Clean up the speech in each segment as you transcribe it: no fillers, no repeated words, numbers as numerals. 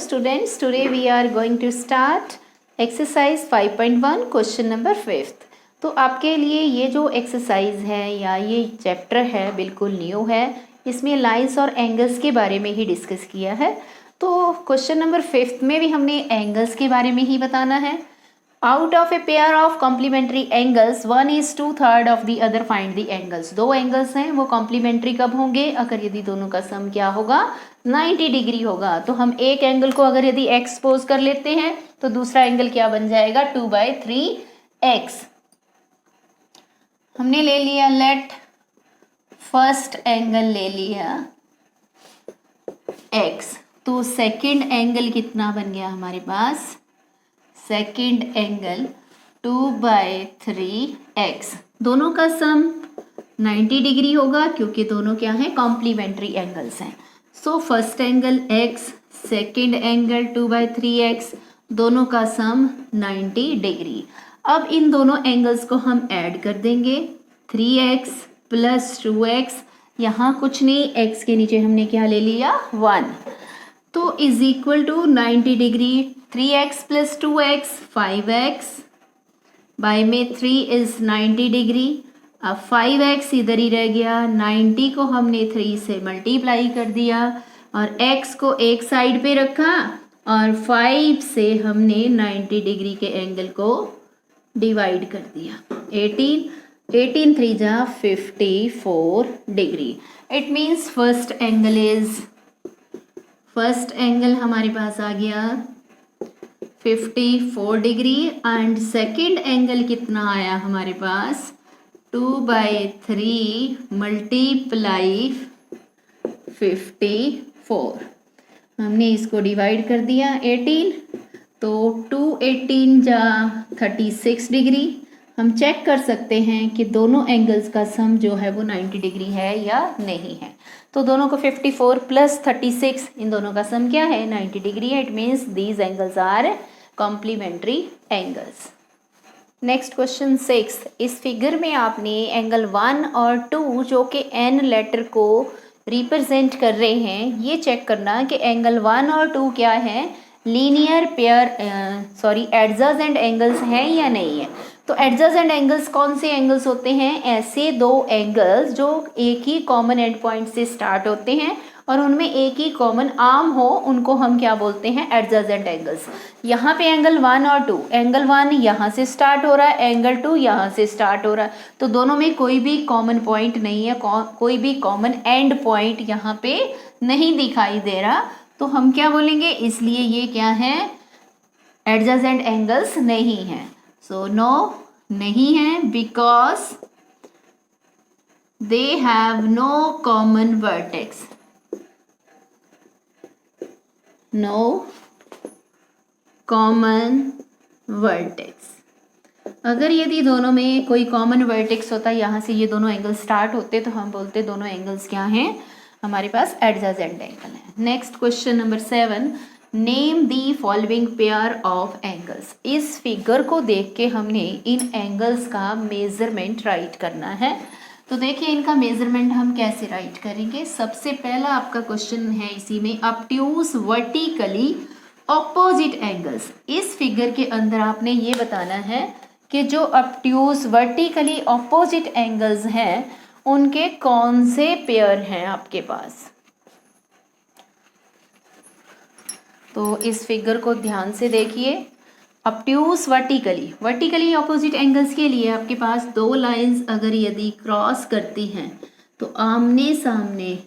students, today we are going to start exercise 5.1 question number 5th। तो आपके लिए ये जो एक्सरसाइज है या ये चैप्टर है बिल्कुल न्यू है। इसमें लाइंस और एंगल्स के बारे में ही डिस्कस किया है। तो क्वेश्चन नंबर 5th में भी हमने एंगल्स के बारे में ही बताना है। Out of a pair of complementary angles 1 is 2/3 of the other find the angles. दो एंगल्स हैं, वो कॉम्प्लीमेंट्री कब होंगे? अगर यदि दोनों का सम क्या होगा, 90 डिग्री होगा। तो हम एक एंगल को अगर यदि एक्सपोज कर लेते हैं तो दूसरा एंगल क्या बन जाएगा? 2/3x। हमने ले लिया लेट फर्स्ट एंगल ले लिया x, तो सेकंड एंगल कितना बन गया हमारे पास? Second angle 2/3x। दोनों का सम 90 डिग्री होगा क्योंकि दोनों क्या हैं? कॉम्प्लीमेंट्री एंगल्स हैं। So first angle x, second angle 2/3x, दोनों का सम 90 डिग्री। अब इन दोनों एंगल्स को हम ऐड कर देंगे। 3x प्लस 2x, यहाँ कुछ नहीं, x के नीचे हमने क्या ले लिया? 1, तो is equal to 90 degree. 3x plus 2x 5x, by में 3 इज 90 डिग्री। अब 5x इधर ही रह गया, 90 को हमने 3 से मल्टीप्लाई कर दिया और x को एक साइड पे रखा और 5 से हमने 90 डिग्री के एंगल को डिवाइड कर दिया। 18 3 जा 54 degree. It means first angle हमारे पास आ गया 54 डिग्री एंड सेकंड एंगल कितना आया हमारे पास? 2/3 मल्टीप्लाई 54। हमने इसको डिवाइड कर दिया 18, तो 2 18 जा 36 डिग्री। हम चेक कर सकते हैं कि दोनों एंगल्स का सम जो है वो 90 डिग्री है या नहीं है। तो दोनों को 54 प्लस 36, इन दोनों का सम क्या है? 90 डिग्री है। It means these angles are complementary angles. Next question 6। इस फिगर में आपने एंगल 1 और 2 जो कि n लेटर को रिप्रेजेंट कर रहे हैं, ये चेक करना कि एंगल 1 और 2 क्या है? लीनियर पेयर एडजेसेंट एंगल्स हैं या नहीं है। तो एडजेसेंट एंगल्स कौन से एंगल्स होते हैं? ऐसे दो एंगल्स जो एक ही कॉमन एंड पॉइंट से स्टार्ट होते हैं और उनमें एक ही कॉमन आर्म हो, उनको हम क्या बोलते हैं? Adjacent angles. यहाँ पे एंगल 1 और 2, एंगल 1 यहाँ से स्टार्ट हो रहा है, एंगल 2 यहाँ से स्टार्ट हो रहा है, तो दोनों में कोई भी कॉमन पॉइंट नहीं है, कोई भी कॉमन एंड पॉइंट यहाँ पे नहीं दिखाई दे रहा। तो हम क्या बोलेंगे? इसलिए ये क्या है? एडजेसेंट एंगल्स नहीं है। सो नो, नहीं है, because they have no common vertex. No common vertex. अगर यदि दोनों में कोई कॉमन वर्टेक्स होता, यहाँ से ये दोनों एंगल स्टार्ट होते, तो हम बोलते दोनों एंगल्स क्या हैं? हमारे पास एडजेसेंट एंगल है। Next question number 7। Name the following pair of angles. इस फिगर को देख के हमने इन एंगल्स का मेजरमेंट राइट करना है। तो देखिए इनका मेजरमेंट हम कैसे राइट करेंगे। सबसे पहला आपका क्वेश्चन है इसी में, ऑब्ट्यूज वर्टिकली ऑपोजिट एंगल्स। इस फिगर के अंदर आपने ये बताना है कि जो ऑब्ट्यूज वर्टिकली ऑपोजिट एंगल्स हैं उनके कौन से पेयर हैं आपके पास। तो इस फिगर को ध्यान से देखिए। ऑब्ट्यूज वर्टिकली ऑपोजिट एंगल्स के लिए आपके पास दो लाइंस अगर यदि क्रॉस करती हैं तो आमने सामने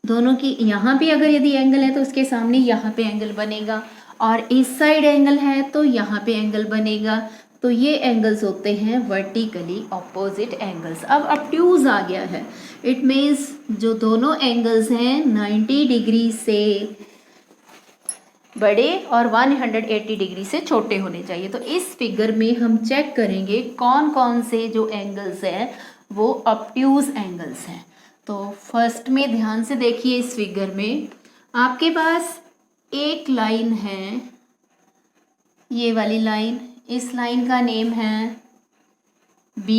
दोनों की, यहाँ पे अगर यदि एंगल है तो उसके सामने यहाँ पे एंगल बनेगा, और इस साइड एंगल है तो यहाँ पे एंगल बनेगा। तो ये एंगल्स होते हैं वर्टिकली ऑपोजिट एंगल्स। अब ऑब्ट्यूज आ गया है, इट मीन्स जो दोनों एंगल्स हैं 90 डिग्री से बड़े और 180 डिग्री से छोटे होने चाहिए। तो इस फिगर में हम चेक करेंगे कौन कौन से जो एंगल्स हैं वो ऑब्ट्यूज एंगल्स हैं। तो फर्स्ट में ध्यान से देखिए, इस फिगर में आपके पास एक लाइन है, ये वाली लाइन, इस लाइन का नेम है B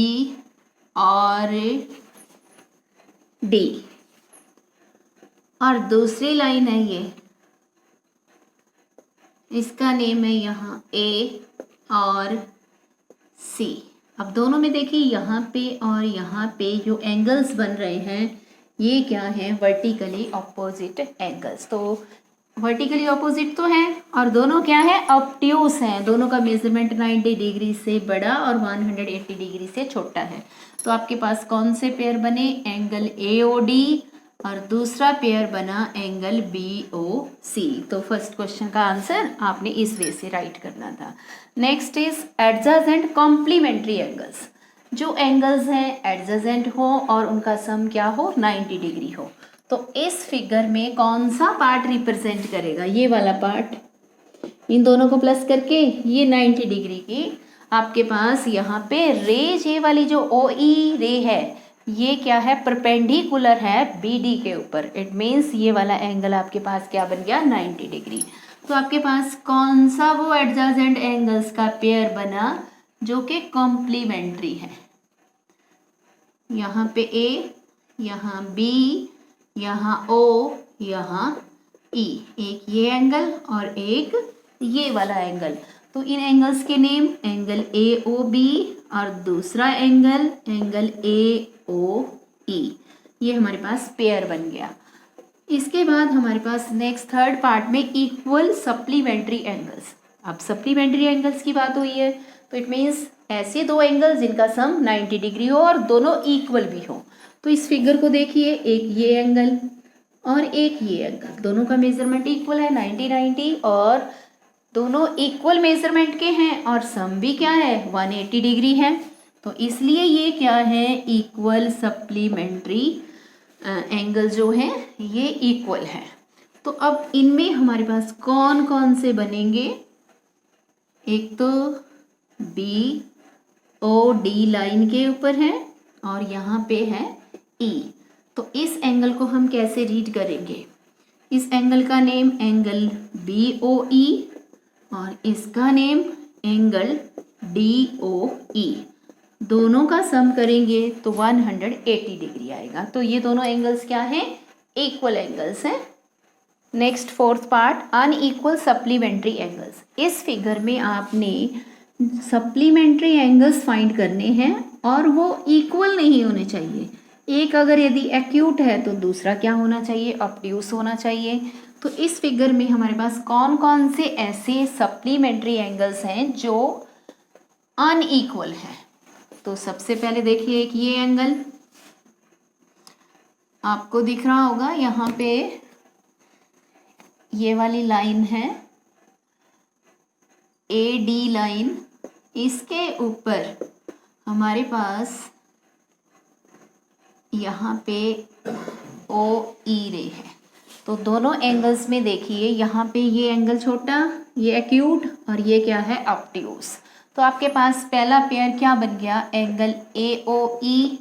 और D, और दूसरी लाइन है ये इसका नेम है यहाँ ए और सी। अब दोनों में देखिए यहाँ पे और यहाँ पे जो एंगल्स बन रहे हैं ये क्या है, वर्टिकली ऑपोजिट एंगल्स। तो वर्टिकली ऑपोजिट तो है और दोनों क्या है, ऑब्ट्यूस हैं। दोनों का मेजरमेंट 90 डिग्री से बड़ा और 180 डिग्री से छोटा है। तो आपके पास कौन से पेयर बने, एंगल AOD और दूसरा पेयर बना एंगल BOC। तो फर्स्ट क्वेश्चन का आंसर आपने इस वे से राइट करना था। Next is adjacent complementary angles. जो एंगल्स हैं एडजेसेंट हो और उनका सम क्या हो, 90 डिग्री हो। तो इस फिगर में कौन सा पार्ट रिप्रेजेंट करेगा, ये वाला पार्ट, इन दोनों को प्लस करके ये 90 डिग्री की आपके पास यहाँ पे रेज, ये वाली जो OE रे है ये क्या है, परपेंडिकुलर है BD के ऊपर। इट मीन्स ये वाला एंगल आपके पास क्या बन गया, 90 डिग्री। तो आपके पास कौन सा वो एडजेसेंट एंगल्स का पेयर बना जो कि कॉम्प्लीमेंट्री है। यहाँ पे A, यहाँ B, यहाँ O, यहाँ E। एक ये एंगल और एक ये वाला एंगल। तो इन एंगल्स के नेम एंगल AOB और दूसरा एंगल AOE। ये हमारे पास पेयर बन गया। इसके बाद हमारे पास नेक्स्ट थर्ड पार्ट में इक्वल सप्लीमेंट्री एंगल्स। अब सप्लीमेंट्री एंगल्स की बात हुई है तो इट मीन्स ऐसे दो एंगल्स जिनका सम 90 डिग्री हो और दोनों इक्वल भी हो। तो इस फिगर को देखिए, एक ये एंगल और एक ये एंगल, दोनों का मेजरमेंट इक्वल है 90-90 और दोनों इक्वल मेजरमेंट के हैं और सम भी क्या है, 180 डिग्री है। तो इसलिए ये क्या है, इक्वल सप्लीमेंट्री एंगल जो है ये इक्वल है। तो अब इनमें हमारे पास कौन कौन से बनेंगे, एक तो BOD लाइन के ऊपर है और यहाँ पे है E। तो इस एंगल को हम कैसे रीड करेंगे, इस एंगल का नेम एंगल BOE और इसका नेम एंगल DOE। दोनों का सम करेंगे तो 180 डिग्री आएगा। तो ये दोनों एंगल्स क्या हैं, इक्वल एंगल्स हैं। Next fourth part, unequal supplementary angles. इस फिगर में आपने सप्लीमेंट्री एंगल्स फाइंड करने हैं और वो इक्वल नहीं होने चाहिए। एक अगर यदि एक्यूट है तो दूसरा क्या होना चाहिए, ऑब्ट्यूस होना चाहिए। तो इस फिगर में हमारे पास कौन कौन से ऐसे सप्लीमेंट्री एंगल्स हैं जो अनइक्वल हैं। तो सबसे पहले देखिए, एक ये एंगल आपको दिख रहा होगा, यहाँ पे ये वाली लाइन है AD लाइन, इसके ऊपर हमारे पास यहाँ पे OE रे है। तो दोनों एंगल्स में देखिए, यहाँ पे ये एंगल छोटा, ये एक्यूट और ये क्या है, ऑब्ट्यूस। तो आपके पास पहला पेयर क्या बन गया, एंगल AOE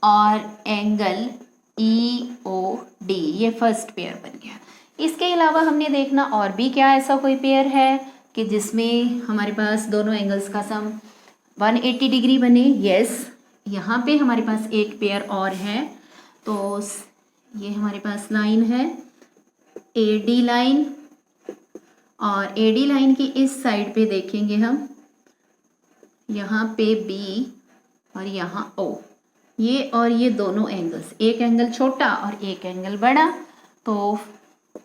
और एंगल EOD, ये फर्स्ट पेयर बन गया। इसके अलावा हमने देखना और भी क्या ऐसा कोई पेयर है कि जिसमें हमारे पास दोनों एंगल्स का सम 180 डिग्री बने। यस, यहाँ पे हमारे पास एक पेयर और है। तो ये हमारे पास लाइन है AD लाइन और AD लाइन की इस साइड पे देखेंगे हम, यहाँ पे B और यहाँ O, ये और ये दोनों एंगल्स, एक एंगल छोटा और एक एंगल बड़ा। तो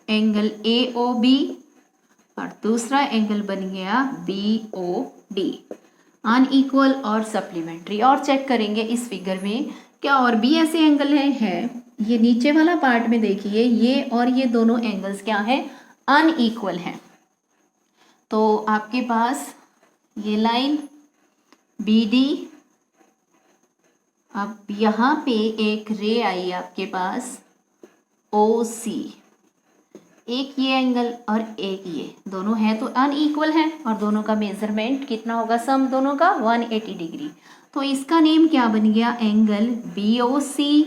एंगल AOB और दूसरा एंगल बन गया BOD, अनइक्वल और सप्लीमेंट्री। और चेक करेंगे इस फिगर में क्या और भी ऐसे एंगल हैं। ये नीचे वाला पार्ट में देखिए, ये और ये दोनों एंगल्स क्या हैं, अनइक्वल हैं। तो आपके पास ये लाइन BD, अब यहाँ पे एक रे आई आपके पास OC, एक ये एंगल और एक ये, दोनों हैं तो अनइक्वल हैं और दोनों का मेजरमेंट कितना होगा, सम दोनों का 180 डिग्री। तो इसका नेम क्या बन गया, एंगल BOC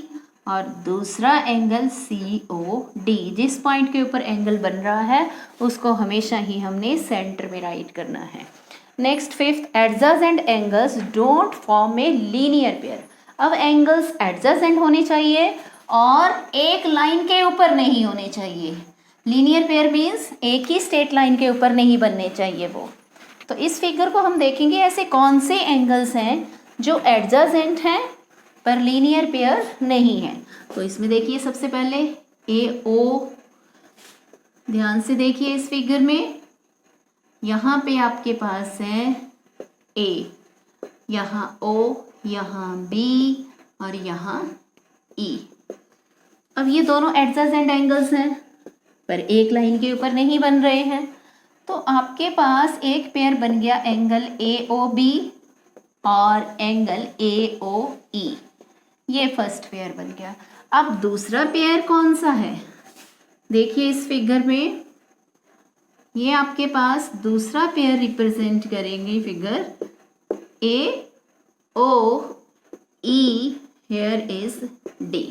और दूसरा एंगल COD। जिस पॉइंट के ऊपर एंगल बन रहा है उसको हमेशा ही हमने सेंटर में राइट करना है। Next fifth, adjacent angles don't form a linear pair. अब एंगल्स एडजेसेंट होने चाहिए और एक लाइन के ऊपर नहीं होने चाहिए। लीनियर पेयर मीन्स एक ही स्ट्रेट लाइन के ऊपर नहीं बनने चाहिए वो। तो इस फिगर को हम देखेंगे ऐसे कौन से एंगल्स हैं जो एडजेसेंट हैं पर लीनियर पेयर नहीं है। तो इसमें देखिए सबसे पहले ए ओ, ध्यान से देखिए इस फिगर में, यहाँ पे आपके पास है ए, यहाँ ओ, यहाँ बी और यहाँ ई। अब ये दोनों एडजेसेंट एंगल्स हैं पर एक लाइन के ऊपर नहीं बन रहे हैं, तो आपके पास एक पेयर बन गया एंगल ए ओ बी और एंगल ए ओ ई, ये फर्स्ट पेयर बन गया। अब दूसरा पेयर कौन सा है, देखिए इस फिगर में, ये आपके पास दूसरा पेयर रिप्रेजेंट करेंगे figure A O E, here is D.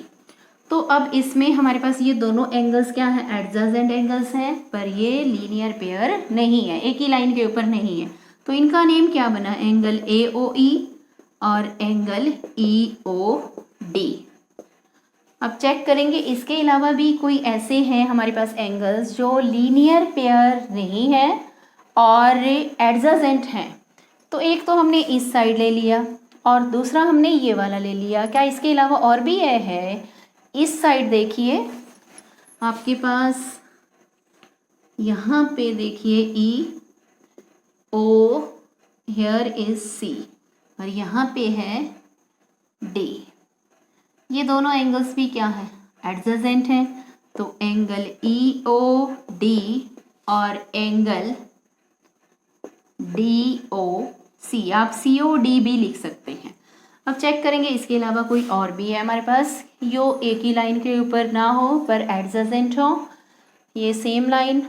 तो अब इसमें हमारे पास ये दोनों एंगल्स क्या हैं, एडजेसेंट एंगल्स हैं पर ये लीनियर पेयर नहीं है, एक ही लाइन के ऊपर नहीं है। तो इनका नेम क्या बना, एंगल ए ओ ई और एंगल ई ओ डी। अब चेक करेंगे इसके अलावा भी कोई ऐसे हैं हमारे पास एंगल्स जो लीनियर पेयर नहीं है और एडजेसेंट हैं। तो एक तो हमने इस साइड ले लिया और दूसरा हमने ये वाला ले लिया। क्या इसके अलावा और भी है? इस साइड देखिए आपके पास, यहाँ पे देखिए ई ओ, हेयर इज सी और यहाँ पे है डी। ये दोनों एंगल्स भी क्या है, एडजेसेंट हैं। तो एंगल ई ओ डी और एंगल डी ओ सी, आप सी ओ डी भी लिख सकते हैं। अब चेक करेंगे इसके अलावा कोई और भी है हमारे पास जो एक ही लाइन के ऊपर ना हो पर एडजेसेंट हो। ये सेम लाइन,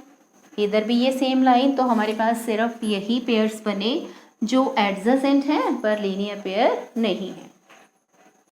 इधर भी ये सेम लाइन, तो हमारे पास सिर्फ यही पेयर्स बने जो एडजेसेंट हैं पर लीनियर पेयर नहीं है।